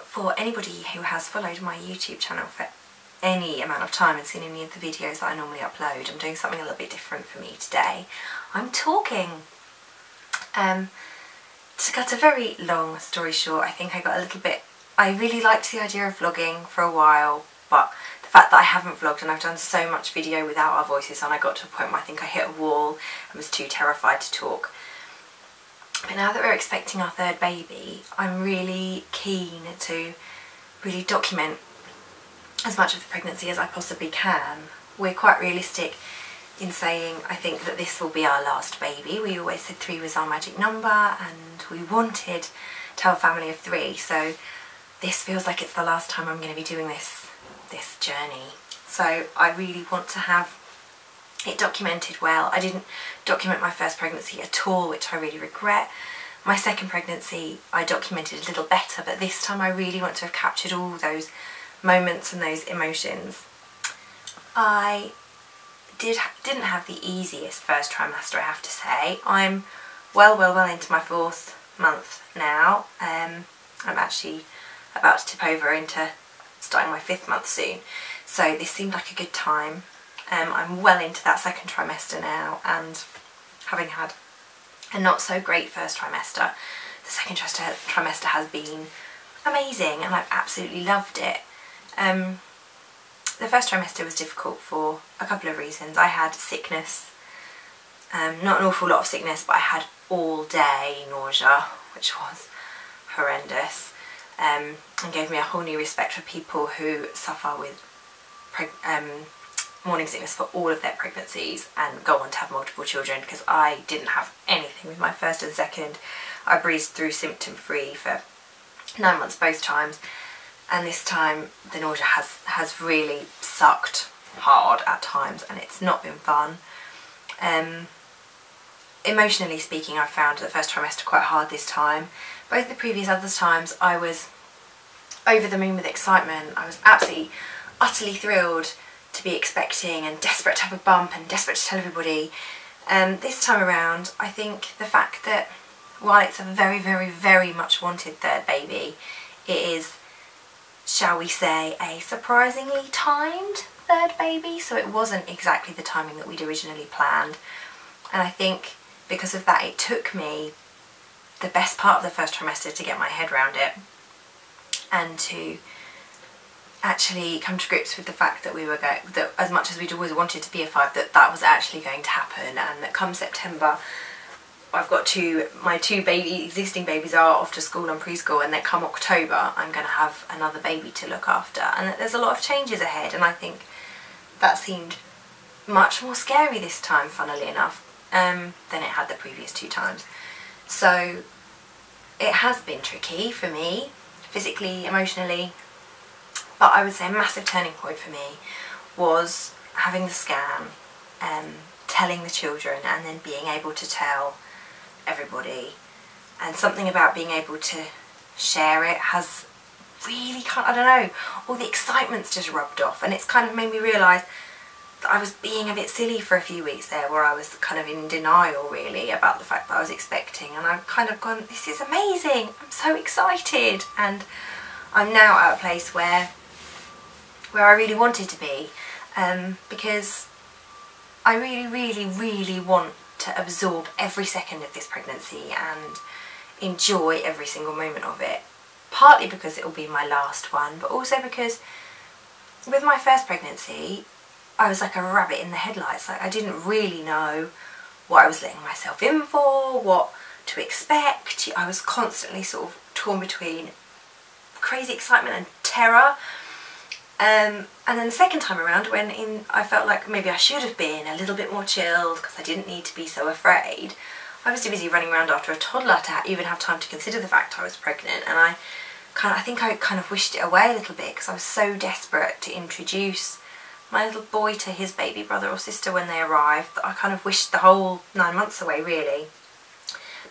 for anybody who has followed my YouTube channel for any amount of time and seen any of the videos that I normally upload, I'm doing something a little bit different for me today. I'm talking. To cut a very long story short, I think I got a little bit... I really liked the idea of vlogging for a while, but the fact that I haven't vlogged and I've done so much video without our voices on, I got to a point where I think I hit a wall and was too terrified to talk. But now that we're expecting our third baby, I'm really keen to really document as much of the pregnancy as I possibly can. We're quite realistic in saying I think that this will be our last baby. We always said 3 was our magic number and we wanted to have a family of 3, so this feels like it's the last time I'm going to be doing this journey. So I really want to have it documented well. I didn't document my first pregnancy at all, which I really regret. My second pregnancy I documented a little better, but this time I really want to have captured all those moments and those emotions. I didn't have the easiest first trimester, I have to say. I'm well into my 4th month now. I'm actually about to tip over into starting my 5th month soon, so this seemed like a good time. I'm well into that second trimester now, and having had a not so great first trimester, the second trimester has been amazing and I've absolutely loved it. The first trimester was difficult for a couple of reasons. I had sickness, not an awful lot of sickness, but I had all day nausea, which was horrendous, and gave me a whole new respect for people who suffer with morning sickness for all of their pregnancies and go on to have multiple children, because I didn't have anything with my first and second. I breezed through symptom free for 9 months both times, and this time the nausea has really sucked hard at times and it's not been fun. Emotionally speaking, I found the first trimester quite hard this time. Both the previous other times I was over the moon with excitement. I was absolutely, utterly thrilled to be expecting and desperate to have a bump and desperate to tell everybody. This time around, I think the fact that while it's a very much wanted third baby, it is, shall we say, a surprisingly timed third baby, so it wasn't exactly the timing that we'd originally planned. And I think because of that, it took me the best part of the first trimester to get my head around it and to actually come to grips with the fact that we were going, that as much as we'd always wanted to be a 5, that was actually going to happen, and that come September I've got my two existing babies are off to school and preschool, and then come October I'm going to have another baby to look after, and there's a lot of changes ahead, and I think that seemed much more scary this time, funnily enough, than it had the previous 2 times. So it has been tricky for me, physically, emotionally, but I would say a massive turning point for me was having the scan, telling the children, and then being able to tell everybody. And something about being able to share it has really I don't know, all the excitement's just rubbed off, and it's kind of made me realise that I was being a bit silly for a few weeks there, where I was kind of in denial really about the fact that I was expecting, and I've kind of gone, this is amazing, I'm so excited, and I'm now at a place where I really wanted to be, because I really want to absorb every second of this pregnancy and enjoy every single moment of it. Partly because it will be my last one, but also because with my first pregnancy I was like a rabbit in the headlights. Like, I didn't really know what I was letting myself in for, what to expect. I was constantly sort of torn between crazy excitement and terror. And then the second time around, I felt like maybe I should have been a little bit more chilled because I didn't need to be so afraid. I was too busy running around after a toddler to even have time to consider the fact I was pregnant, and I think I kind of wished it away a little bit because I was so desperate to introduce my little boy to his baby brother or sister when they arrived that I kind of wished the whole 9 months away really.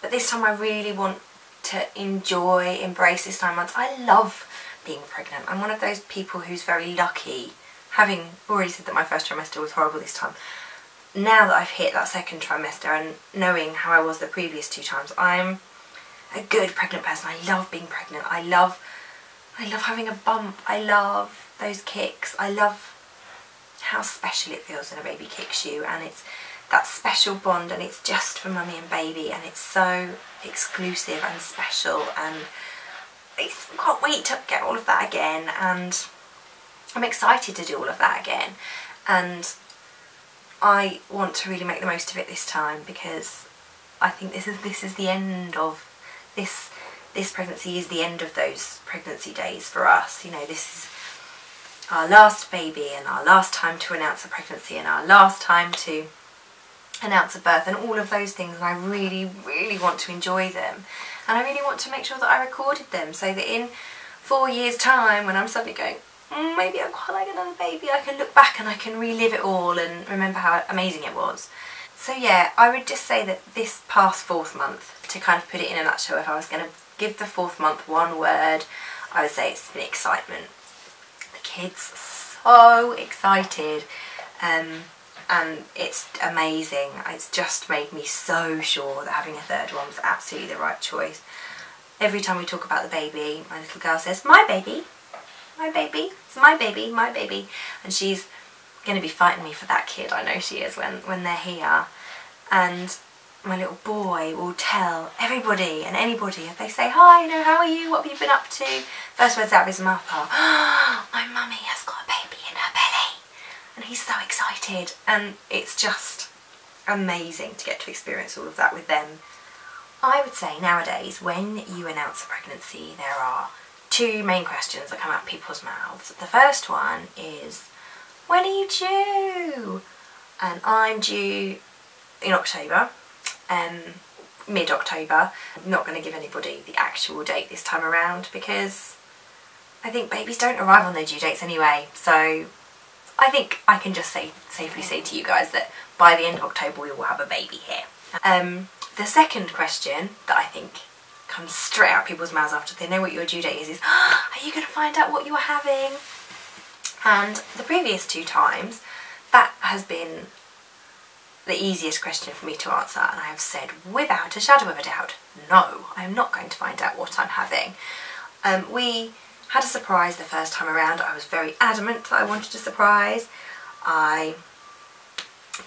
But this time I really want to embrace this 9 months. I love being pregnant. I'm one of those people who's very lucky, having already said that my first trimester was horrible this time. Now that I've hit that second trimester and knowing how I was the previous 2 times, I'm a good pregnant person. I love being pregnant. I love I love having a bump. I love those kicks. I love how special it feels when a baby kicks you, and it's that special bond, and it's just for mummy and baby, and it's so exclusive and special, and I can't wait to get all of that again, and I'm excited to do all of that again, and I want to really make the most of it this time, because I think this is the end of this pregnancy is the end of those pregnancy days for us. You know, this is our last baby and our last time to announce a pregnancy and our last time to announce a birth and all of those things, and I really, really want to enjoy them, and I really want to make sure that I recorded them so that in 4 years time, when I'm suddenly going, maybe I quite like another baby, I can look back and I can relive it all and remember how amazing it was. So yeah, I would just say that this past 4th month, to kind of put it in a nutshell, if I was going to give the 4th month one word, I would say it's been excitement. The kids are so excited, and it's amazing. It's just made me so sure that having a 3rd one was absolutely the right choice. Every time we talk about the baby, my little girl says, my baby, it's my baby, my baby. And she's going to be fighting me for that kid, I know she is, when they're here. And my little boy will tell everybody and anybody, if they say, hi, you know, how are you, what have you been up to? First words out of his mouth are, oh, my mummy has got a baby in her belly. And he's so excited, and it's just amazing to get to experience all of that with them. I would say nowadays, when you announce a pregnancy, there are 2 main questions that come out of people's mouths. The first one is, when are you due? And I'm due in October, mid-October. I'm not going to give anybody the actual date this time around, because I think babies don't arrive on their due dates anyway, so I think I can just safely say to you guys that by the end of October we will have a baby here. The second question that I think comes straight out of people's mouths after they know what your due date is are you going to find out what you're having? And the previous 2 times, that has been the easiest question for me to answer, and I have said without a shadow of a doubt, no, I'm not going to find out what I'm having. We had a surprise the first time around. I was very adamant that I wanted a surprise. I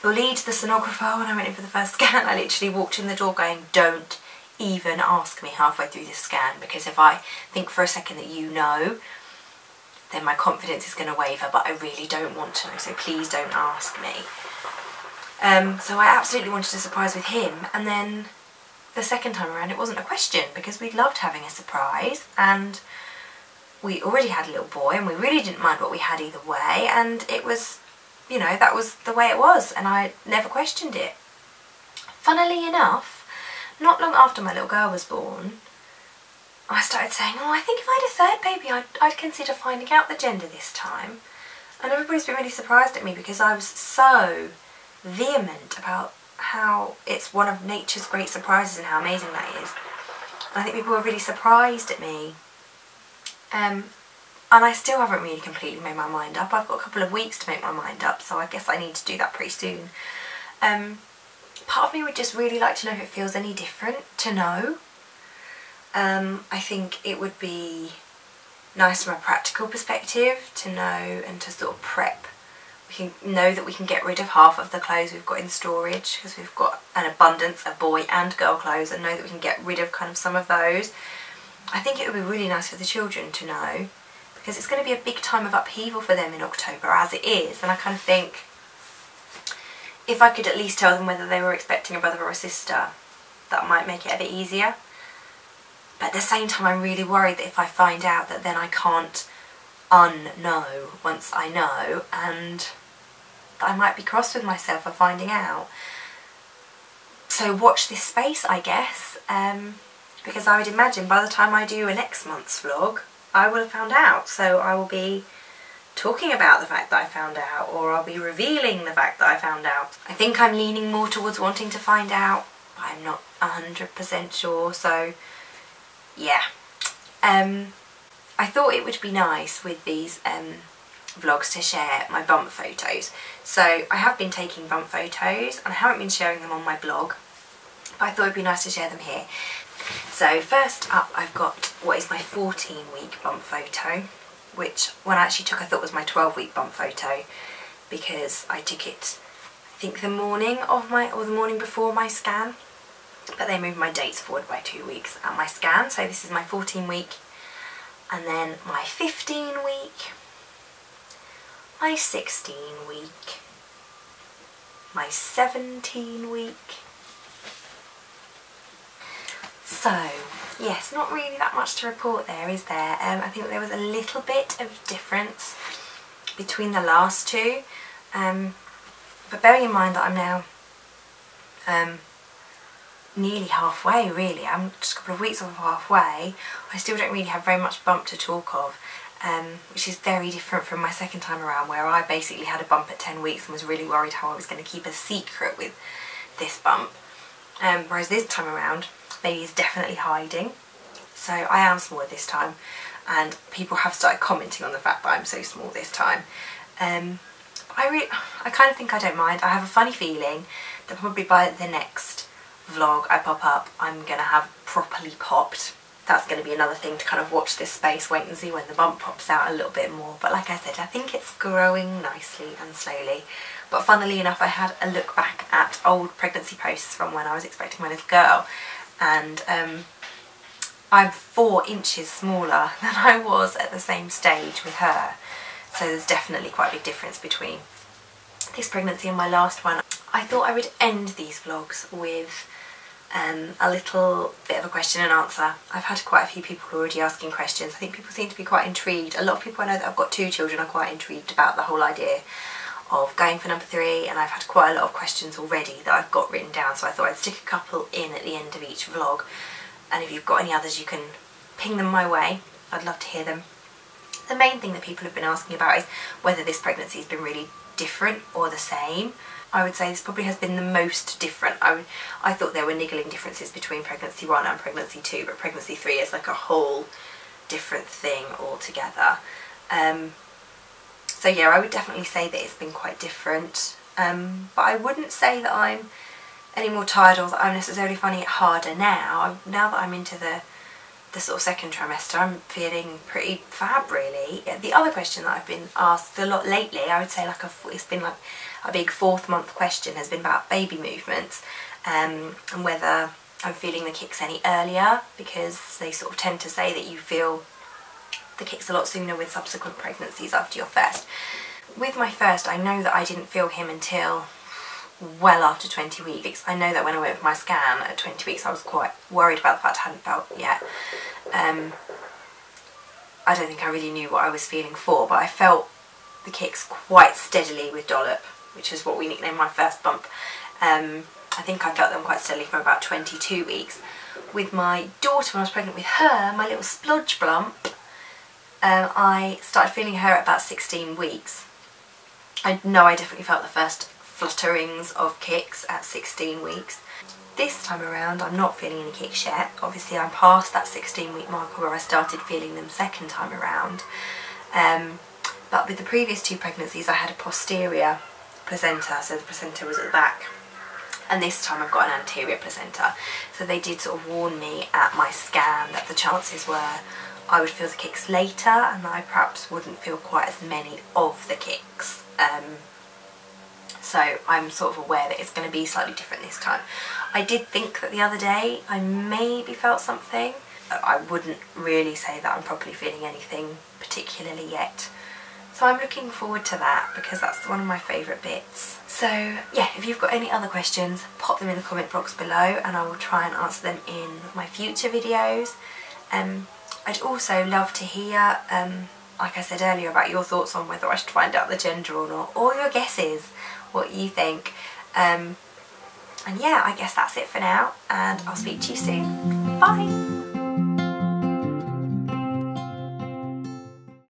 bullied the sonographer when I went in for the first scan. I literally walked in the door going, don't even ask me halfway through this scan, because if I think for a second that you know, then my confidence is going to waver, but I really don't want to know, so please don't ask me. So I absolutely wanted a surprise with him, and then the second time around it wasn't a question, because we loved having a surprise, and we already had a little boy, and we really didn't mind what we had either way, and it was, you know, that was the way it was, and I never questioned it. Funnily enough, not long after my little girl was born, I started saying, oh, I think if I had a 3rd baby, I'd consider finding out the gender this time. And everybody's been really surprised at me, because I was so vehement about how it's one of nature's great surprises and how amazing that is. And I think people were really surprised at me. And I still haven't really completely made my mind up. I've got a couple of weeks to make my mind up, so I guess I need to do that pretty soon. Part of me would just really like to know if it feels any different to know. I think it would be nice from a practical perspective to know and to sort of prep. We can know that we can get rid of half of the clothes we've got in storage, because we've got an abundance of boy and girl clothes, and know that we can get rid of kind of some of those. I think it would be really nice for the children to know, because it's going to be a big time of upheaval for them in October, as it is, and I kind of think if I could at least tell them whether they were expecting a brother or a sister, that might make it a bit easier. But at the same time, I'm really worried that if I find out, that then I can't unknow once I know, and that I might be cross with myself for finding out. So watch this space, I guess, because I would imagine by the time I do a next month's vlog, I will have found out. So I will be talking about the fact that I found out, or I'll be revealing the fact that I found out. I think I'm leaning more towards wanting to find out, but I'm not 100% sure, so yeah. I thought it would be nice with these vlogs to share my bump photos. So I have been taking bump photos, and I haven't been sharing them on my blog, but I thought it'd be nice to share them here. So first up, I've got what is my 14-week bump photo, which when I actually took I thought was my 12-week bump photo, because I took it I think the morning of the morning before my scan, but they moved my dates forward by 2 weeks at my scan. So this is my 14-week, and then my 15-week, my 16-week, my 17-week. So yes, not really that much to report there, is there? I think there was a little bit of difference between the last two, but bearing in mind that I'm now nearly halfway, really, I'm just a couple of weeks off halfway, I still don't really have very much bump to talk of, which is very different from my second time around, where I basically had a bump at 10 weeks and was really worried how I was going to keep a secret with this bump, whereas this time around baby is definitely hiding, so I am smaller this time, and people have started commenting on the fact that I'm so small this time. I kind of think I don't mind. I have a funny feeling that probably by the next vlog I pop up, I'm going to have properly popped. That's going to be another thing to kind of watch this space, wait and see when the bump pops out a little bit more. But like I said, I think it's growing nicely and slowly. But funnily enough, I had a look back at old pregnancy posts from when I was expecting my little girl, and I'm 4 inches smaller than I was at the same stage with her. So there's definitely quite a big difference between this pregnancy and my last one. I thought I would end these vlogs with a little bit of a question and answer. I've had quite a few people already asking questions. I think people seem to be quite intrigued. A lot of people I know that have got 2 children are quite intrigued about the whole idea of going for number 3, and I've had quite a lot of questions already that I've got written down, so I thought I'd stick a couple in at the end of each vlog, and if you've got any others you can ping them my way. I'd love to hear them. The main thing that people have been asking about is whether this pregnancy has been really different or the same. I would say this probably has been the most different. I thought there were niggling differences between pregnancy 1 and pregnancy 2, but pregnancy 3 is like a whole different thing altogether. So yeah, I would definitely say that it's been quite different, but I wouldn't say that I'm any more tired or that I'm necessarily finding it harder now. Now that I'm into the sort of second trimester, I'm feeling pretty fab, really. The other question that I've been asked a lot lately, I would say it's been like a big 4th month question, has been about baby movements, and whether I'm feeling the kicks any earlier, because they sort of tend to say that you feel the kicks a lot sooner with subsequent pregnancies after your first. With my first, I know that I didn't feel him until well after 20 weeks. I know that when I went for my scan at 20 weeks I was quite worried about the fact I hadn't felt yet. I don't think I really knew what I was feeling for, but I felt the kicks quite steadily with Dollop, which is what we nicknamed my first bump. I think I felt them quite steadily from about 22 weeks. With my daughter, when I was pregnant with her, my little splodge bump, I started feeling her at about 16 weeks. I know I definitely felt the first flutterings of kicks at 16 weeks. This time around I'm not feeling any kicks yet. Obviously I'm past that 16-week marker where I started feeling them second time around. But with the previous 2 pregnancies I had a posterior placenta, so the placenta was at the back. And this time I've got an anterior placenta. So they did sort of warn me at my scan that the chances were I would feel the kicks later and that I perhaps wouldn't feel quite as many of the kicks. So I'm sort of aware that it's going to be slightly different this time. I did think that the other day I maybe felt something. I wouldn't really say that I'm properly feeling anything particularly yet. So I'm looking forward to that because that's one of my favourite bits. So yeah, if you've got any other questions, pop them in the comment box below and I will try and answer them in my future videos. I'd also love to hear, like I said earlier, about your thoughts on whether I should find out the gender or not, or your guesses, what you think. And yeah, I guess that's it for now, and I'll speak to you soon. Bye!